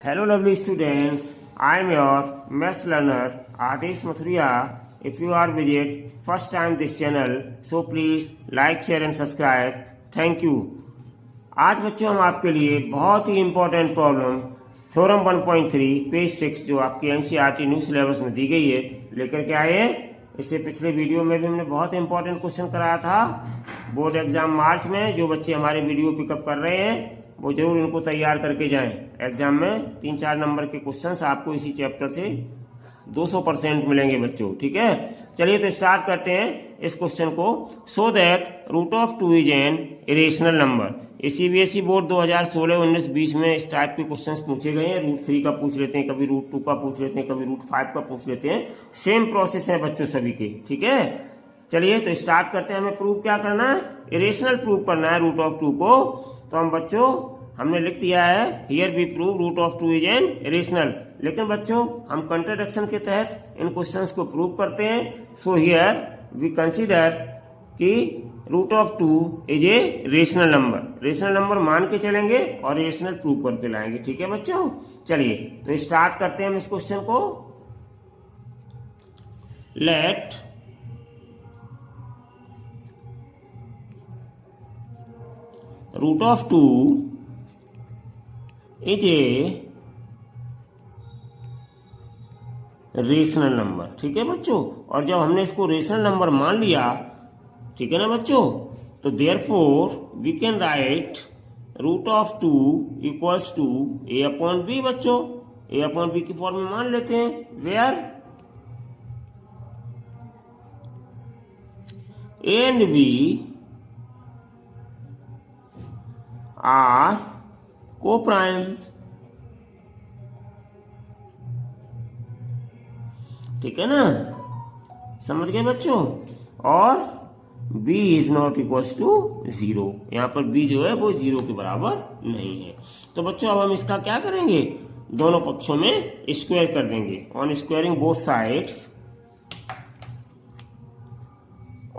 Hello lovely students, I am your maths learner Adesh Mathuria. If you are visit first time this channel, so please like, share and subscribe. Thank you. आज बच्चों हम आपके लिए बहुत ही important problem theorem 1.3 page 6 जो आपकी NCERT new syllabus में दी गई है लेकर के आए। इससे पिछले वीडियो में भी हमने बहुत इंपॉर्टेंट क्वेश्चन कराया था बोर्ड एग्जाम मार्च में। जो बच्चे हमारे वीडियो पिकअप कर रहे हैं वो जरूर इनको तैयार करके जाएं। एग्जाम में 3-4 नंबर के क्वेश्चंस आपको इसी चैप्टर से 200% मिलेंगे बच्चों, ठीक है। चलिए तो स्टार्ट करते हैं इस क्वेश्चन को। So that root of 2 is an irrational number. ये सीबीएसई बोर्ड 2016-19-20 में इस टाइप के क्वेश्चंस पूछे गए हैं। रूट 3 का पूछ लेते हैं, कभी रूट 2 का पूछ लेते हैं, कभी रूट 5 का पूछ लेते हैं। सेम प्रोसेस है बच्चों सभी के, ठीक है। चलिए तो स्टार्ट करते हैं। हमें प्रूव क्या करना है, इरेशनल प्रूव करना है रूट ऑफ 2 को। तो हम बच्चों हमने लिख दिया है here we prove root of 2 is an irrational. लेकिन बच्चों हम कंट्राडिक्शन के तहत इन क्वेश्चंस को प्रूव करते हैं। सो हियर वी कंसीडर कि root of 2 is a rational number. Rational number मान के chलेंगे और रेशनल प्रूव करके लाएंगे, ठीक है बच्चों। चलिए तो स्टार्ट करते हैं हम इस क्वेश्चन को। Let root of 2 is a rational number, ठीक है बच्चों। और जब हमने इसको रेशनल नंबर मान लिया, ठीक है ना बच्चों, तो therefore we can write root of 2 equals to a upon b. बच्चों ए अपॉन बी की फॉर्म में मान लेते हैं, where a and b are coprime, ठीक है ना, समझ गए बच्चों। और b is not equals to 0, यहां पर b जो है वो 0 के बराबर नहीं है। तो बच्चों अब हम इसका क्या करेंगे, दोनों पक्षों में स्क्वायर कर देंगे। On squaring both sides,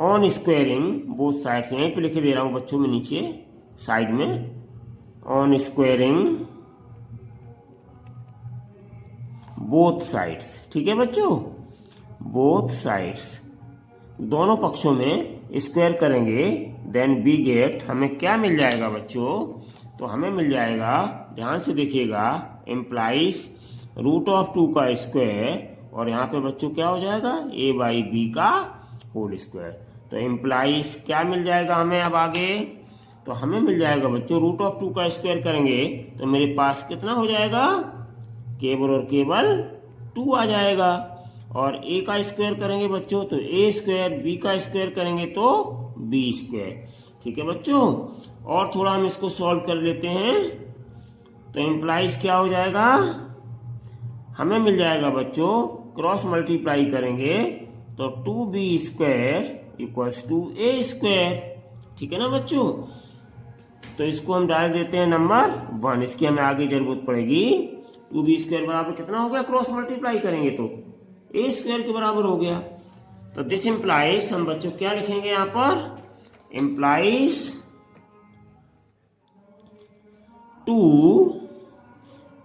on squaring both sides, यहीं पे लिखे दे रहा हूं बच्चों में नीचे साइड में। ऑन स्क्वायरिंग बोथ साइड्स, ठीक है बच्चों, बोथ साइड्स, दोनों पक्षों में स्क्वायर करेंगे। देन बी गेट, हमें क्या मिल जाएगा बच्चों, तो हमें मिल जाएगा, ध्यान से देखिएगा, इम्प्लाइज रूट ऑफ 2 का स्क्वायर और यहाँ पे बच्चों क्या हो जाएगा, a बाई बी का होल स्क्वायर। तो इम्प्लाइज क्या मिल जाएगा हमें अब आगे, तो हमें मिल जाएगा बच्चों रूट ऑफ 2 का स्क्वायर करेंगे तो मेरे पास कितना हो जाएगा, केवल और केवल 2 आ जाएगा। और a का स्क्वायर करेंगे बच्चों तो a स्क्वायर, b का स्क्वायर करेंगे तो b स्क्वायर, ठीक है बच्चों। और थोड़ा हम इसको सॉल्व कर लेते हैं तो इम्प्लाइज क्या हो जाएगा, हमें मिल जाएगा बच्चों, क्रॉस मल्टीप्लाई करेंगे तो 2b square equals to a square, ठीक है ना बच्चों। तो इसको हम डाल देते हैं नंबर 1, इसकी हमें आगे जरूरत पड़ेगी। 2b स्क्वायर बराबर कितना हो गया, क्रॉस मल्टीप्लाई करेंगे तो a स्क्वायर के बराबर हो गया। तो दिस इंप्लाइज, हम बच्चों क्या लिखेंगे यहां पर, implies 2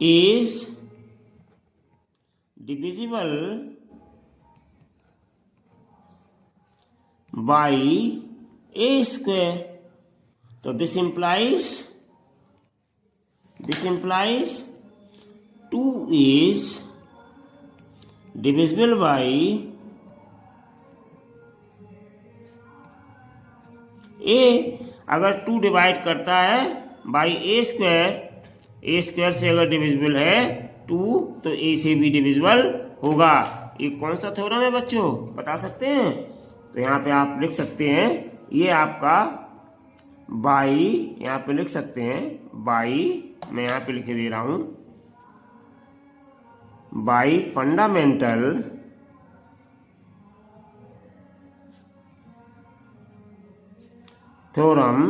is divisible by a square. तो this implies 2 is divisible by a। अगर 2 डिवाइड करता है बाई a स्क्वायर से अगर डिविजिबल है 2 तो a से भी डिविजिबल होगा। ये कौन सा थ्योरम है बच्चों, बता सकते हैं। तो यहाँ पे आप लिख सकते हैं, ये आपका बाई, यहाँ पे लिख सकते हैं बाई, मैं यहाँ पे लिख दे रहा हूं, by fundamental theorem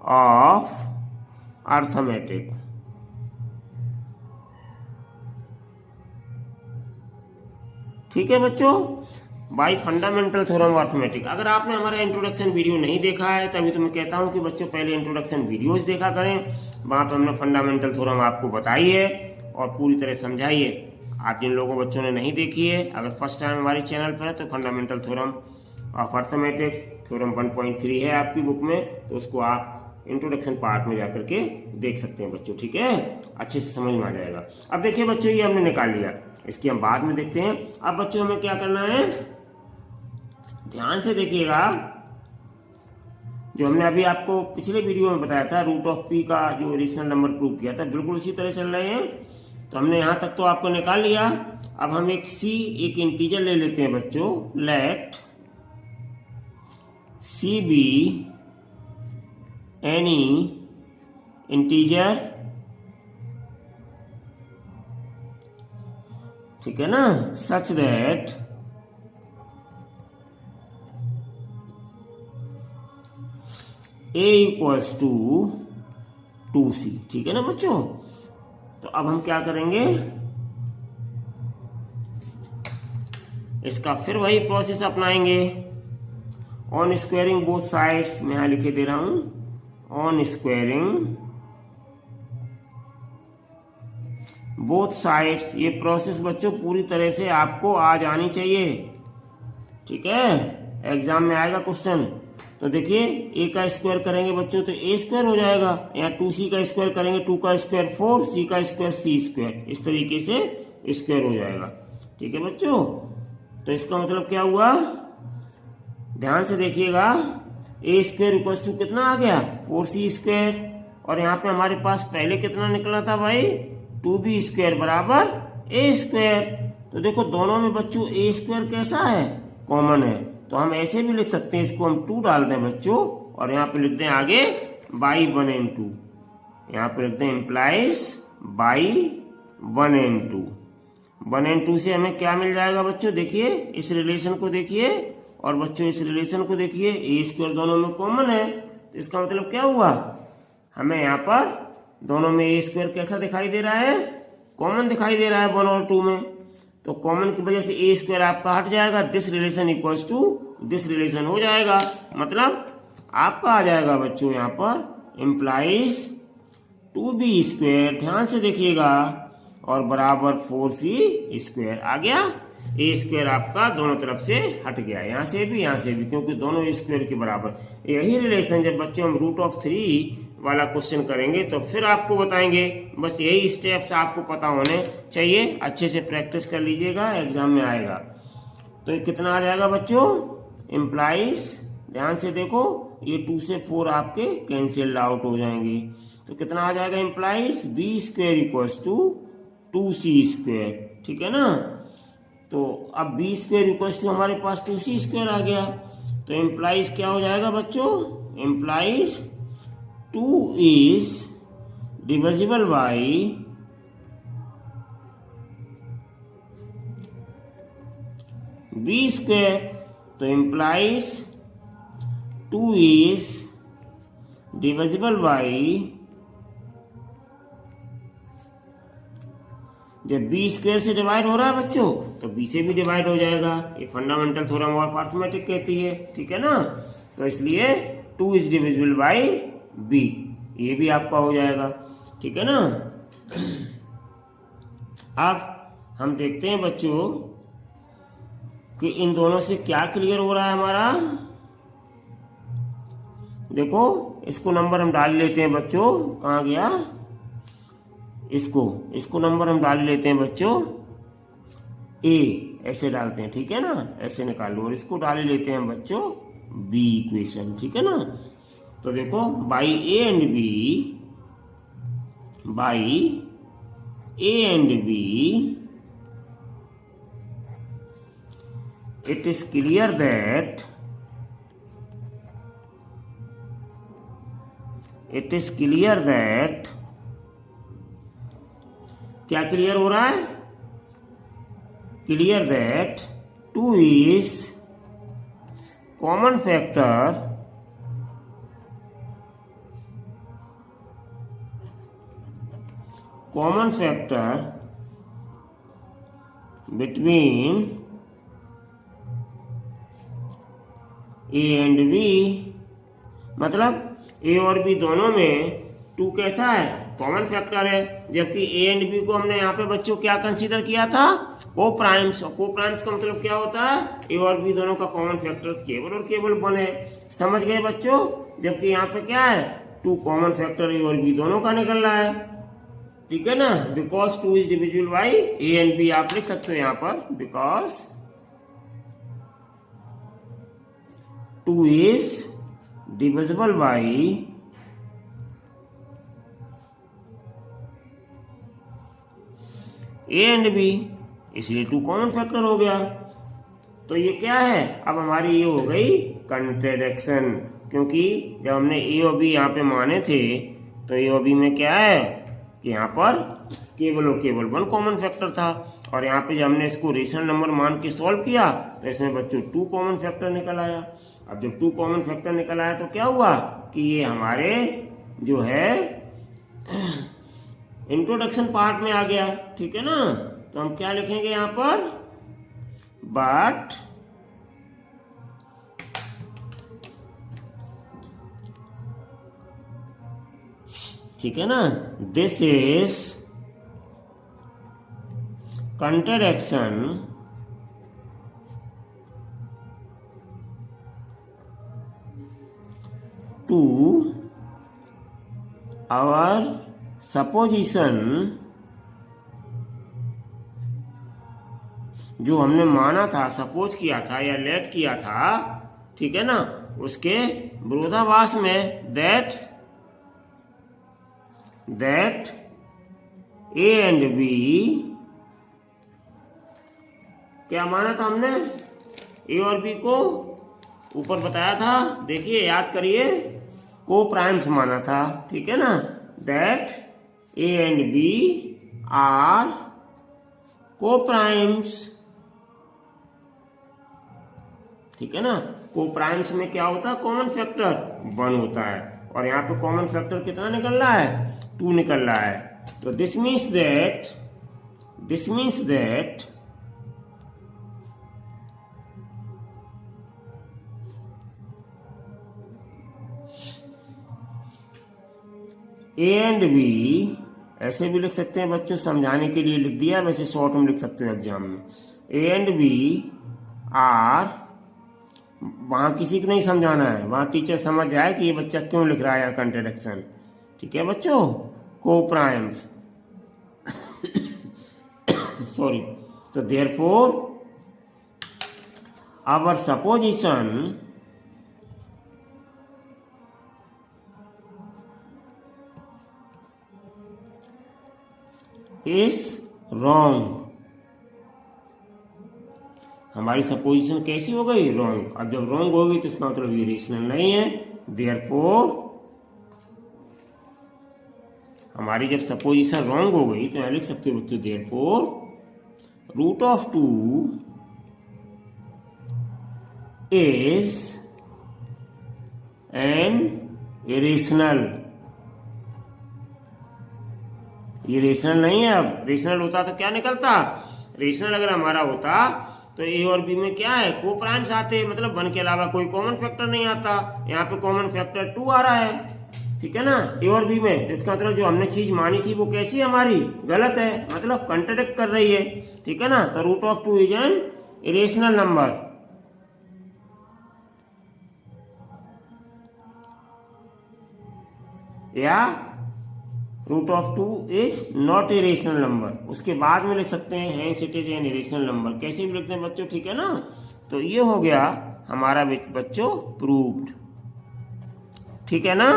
of arithmetic, ठीक है बच्चों। Bye fundamental theorem of arithmetic. अगर आपने हमारा इंट्रोडक्शन वीडियो नहीं देखा है तभी तो मैं कहता हूं कि बच्चों पहले इंट्रोडक्शन वीडियोस देखा करें, वहां पर हमने फंडामेंटल थ्योरम आपको बताई है और पूरी तरह समझाई है। आप जिन लोगों बच्चों ने नहीं देखी है, अगर फर्स्ट टाइम हमारे चैनल पर है तो fundamental theorem of arithmetic theorem 1.3 है आपकी बुक में, तो उसको आप इंट्रोडक्शन पार्ट में जाकर के देख सकते हैं बच्चों, ठीक है, अच्छे से समझ में आ जाएगा। अब देखिए बच्चों, ये हमने निकाल लिया, इसकी हम बाद में देखते हैं। अब बच्चों हमें क्या करना है, ध्यान से देखिएगा, जो हमने अभी आपको पिछले वीडियो में बताया था रूट ऑफ पी का जो रेशनल नंबर प्रूव किया था, बिल्कुल उसी तरह चल रहे हैं। तो हमने यहां तक तो आपको निकाल लिया। अब हम एक सी, एक इंटीजर ले लेते हैं बच्चों, let c be any integer, ठीक है ना, such that a equals to 2c, ठीक है ना बच्चों। तो अब हम क्या करेंगे, इसका फिर वही प्रोसेस अपनाएंगे। ऑन स्क्वायरिंग बोथ साइड्स, मैं यहां लिखे दे रहा हूं, ऑन स्क्वायरिंग बोथ साइड्स। ये प्रोसेस बच्चों पूरी तरह से आपको आ जानी चाहिए, ठीक है, एग्जाम में आएगा क्वेश्चन। तो देखिए ए का स्क्वायर करेंगे बच्चों तो ए स्क्वायर हो जाएगा, यहाँ 2c का स्क्वायर करेंगे 2 का स्क्वायर 4, c का स्क्वायर c स्क्वायर, इस तरीके से स्क्वायर हो जाएगा, ठीक है बच्चों। तो इसका मतलब क्या हुआ, ध्यान से देखिएगा, ए स्क्वायर इक्वल्स टू कितना आ गया 4c स्क्वायर, और यहाँ पे हमारे पास पहले कितना निकला था भाई 2b स्क्वायर बराबर ए स्क्वायर। तो देखो दोनों में बच्चों ए स्क्वायर कैसा है, कॉमन है, तो हम ऐसे भी लिख सकते हैं, इसको हम 2 डाल दें बच्चों और यहाँ पे लिख दें आगे बाई 1n2, यहाँ पे लिख दें इम्प्लाइज बाई 1n2। 1n2 से हमें क्या मिल जाएगा बच्चों, देखिए इस रिलेशन को देखिए और बच्चों इस रिलेशन को देखिए, ए स्क्वायर दोनों में कॉमन है, तो इसका मतलब क्या हुआ, हमें यहाँ पर दोनों में ए स्क्वायर कैसा दिखाई दे रहा है, कॉमन दिखाई दे रहा है 1 और 2 में। तो कॉमन की वजह से ए स्क्वायर आपका हट जाएगा, this relation equals to this relation हो जाएगा, मतलब आपका आ जाएगा बच्चों यहाँ पर इम्प्लाइज 2b स्क्वायर, ध्यान से देखिएगा, और बराबर 4c स्क्वायर आ गया। ए स्क्वायर आपका दोनों तरफ से हट गया, यहाँ से भी यहाँ से भी, क्योंकि दोनों स्क्वायर के बराबर। यही रिलेशन जब बच्चों हम रूट ऑफ 3 वाला क्वेश्चन करेंगे तो फिर आपको बताएंगे, बस यही स्टेप्स आपको पता होने चाहिए, अच्छे से प्रैक्टिस कर लीजिएगा, एग्जाम में आएगा। तो ये कितना आ जाएगा बच्चों, इम्प्लाइज, ध्यान से देखो, ये 2 से 4 आपके कैंसिल्ड आउट हो जाएंगे, तो कितना आ जाएगा implies b square equals to 2c square, ठीक है ना। तो अब b स्क्वायर इक्वल्स टू हमारे पास 2c स्क्वायर आ गया, तो इम्प्लाइज क्या हो जाएगा बच्चों, implies 2 is divisible by b square, तो implies 2 is divisible by, जब b स्क्वायर से डिवाइड हो रहा है बच्चों तो b से भी डिवाइड हो जाएगा, ये फंडामेंटल थ्योरम ऑफ अर्थमेटिक कहती है, ठीक है ना। तो इसलिए 2 is divisible by b, ये भी आपका हो जाएगा, ठीक है ना। अब हम देखते हैं बच्चों कि इन दोनों से क्या क्लियर हो रहा है हमारा। देखो इसको नंबर हम डाल लेते हैं बच्चों, कहाँ गया, इसको नंबर हम डाल लेते हैं बच्चों, a ऐसे डालते हैं, ठीक है ना, ऐसे निकाल लो, और इसको डाल लेते हैं बच्चों b इक्वेशन, ठीक है ना। तो देखो by a and b, it is clear that क्या क्लियर हो रहा है, clear that 2 is common factor between a and b, मतलब ए और बी दोनों में 2 कैसा है, कॉमन फैक्टर है, जबकि ए एंड बी को हमने यहाँ पे बच्चों क्या कंसीडर किया था, को प्राइम्स। और को प्राइम्स का मतलब क्या होता है, ए और बी दोनों का कॉमन फैक्टर केवल और केवल 1 है। समझ गए बच्चों, जबकि यहाँ पे क्या है, 2 कॉमन फैक्टर ए और बी दोनों का निकल रहा है, ठीक है ना। Because 2 is divisible by a and b, आप लिख सकते हो यहाँ पर, because 2 is divisible by a and b, इसलिए 2 कॉमन फैक्टर हो गया। तो ये क्या है, अब हमारी ये हो गई कंट्रडिक्शन, क्योंकि जब हमने ए और बी यहाँ पे माने थे तो ए और बी में क्या है कि यहाँ पर केवल और केवल 1 कॉमन फैक्टर था, और यहाँ पे जब हमने इसको रेशनल नंबर मान के सॉल्व किया तो इसमें बच्चों 2 कॉमन फैक्टर निकल आया। अब जब 2 कॉमन फैक्टर निकल आया तो क्या हुआ कि ये हमारे जो है इंट्रोडक्शन पार्ट में आ गया, ठीक है ना। तो हम क्या लिखेंगे यहाँ पर, बट ठीक है ना, this is contradiction to our supposition, जो हमने माना था, सपोज किया था या लेट किया था, ठीक है ना, उसके विरोधाभास में दैट ए एंड बी, क्या माना था हमने, ए और बी को ऊपर बताया था, देखिए याद करिए, को प्राइम्स माना था, ठीक है ना। That a and b are coprimes, ठीक है ना। को प्राइम्स में क्या होता है, कॉमन फैक्टर 1 होता है, और यहाँ पे कॉमन फैक्टर कितना निकल रहा है, 2 निकल रहा है। तो this means that a and b, ऐसे भी लिख सकते हैं बच्चों, समझाने के लिए लिख दिया, वैसे शॉर्ट में लिख सकते हो एग्जाम में, ए एंड बी आर, वहां किसी को नहीं समझाना है, वहां टीचर समझ जाए कि ये बच्चा क्यों लिख रहा है कंट्रडिक्शन, ठीक है बच्चों, को प्राइम्स सॉरी। तो therefore our supposition is wrong, हमारी सपोजिशन कैसी हो गई, रॉन्ग। अब जब रॉन्ग होगी तो इसका मतलब ये रेशनल नहीं है, देयरफॉर हमारी जब सपोजिशन रॉन्ग हो गई तो यहां लिख सकते हो बच्चों, देयरफॉर √2 इज एन इरेशनल, ये रेशनल नहीं है। अब रेशनल होता तो क्या निकलता, रेशनल अगर हमारा होता तो ए और बी में क्या है, को प्राइम्स आते, मतलब 1 के अलावा कोई कॉमन फैक्टर नहीं आता, यहाँ पे कॉमन फैक्टर 2 आ रहा है, ठीक है ना, ए और बी में। तो इसका मतलब जो हमने चीज मानी थी वो कैसी हमारी गलत है, मतलब कंट्रडिक्ट कर रही है, ठीक है ना। तो √2 इज एन इरेशनल नंबर, या √2 is not a rational number, उसके बाद में लिख सकते हैं hence it is an irrational number, कैसे भी लिखते हैं बच्चों, ठीक है ना। तो ये हो गया हमारा बच्चों प्रूव्ड, ठीक है ना।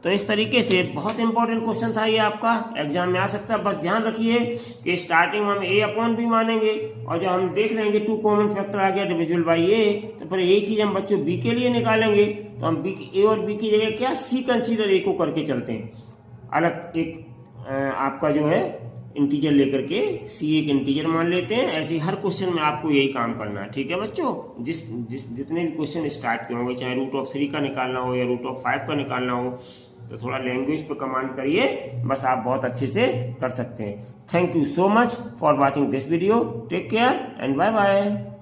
तो इस तरीके से बहुत इंपॉर्टेंट क्वेश्चन था ये, आपका एग्जाम में आ सकता है। बस ध्यान रखिए कि स्टार्टिंग में हम A/B मानेंगे, और जब हम देख लेंगे 2 कॉमन फैक्टर आ गया डिविजिबल बाई A, तो फिर यही चीज हम बच्चों B के लिए निकालेंगे। तो हम A और B की जगह क्या C कंसीडर A को करके चलते हैं, अलग एक आपका जो है इंटीजर लेकर के C एक इंटीजर मान लेते हैं। ऐसे हर क्वेश्चन में आपको यही काम करना है, ठीक है बच्चों। जितने भी क्वेश्चन स्टार्ट के होंगे, चाहे √3 का निकालना हो या √5 का निकालना हो, तो थोड़ा लैंग्वेज पे कमांड करिए, बस आप बहुत अच्छे से कर सकते हैं। Thank you so much for watching this video, take care and bye bye.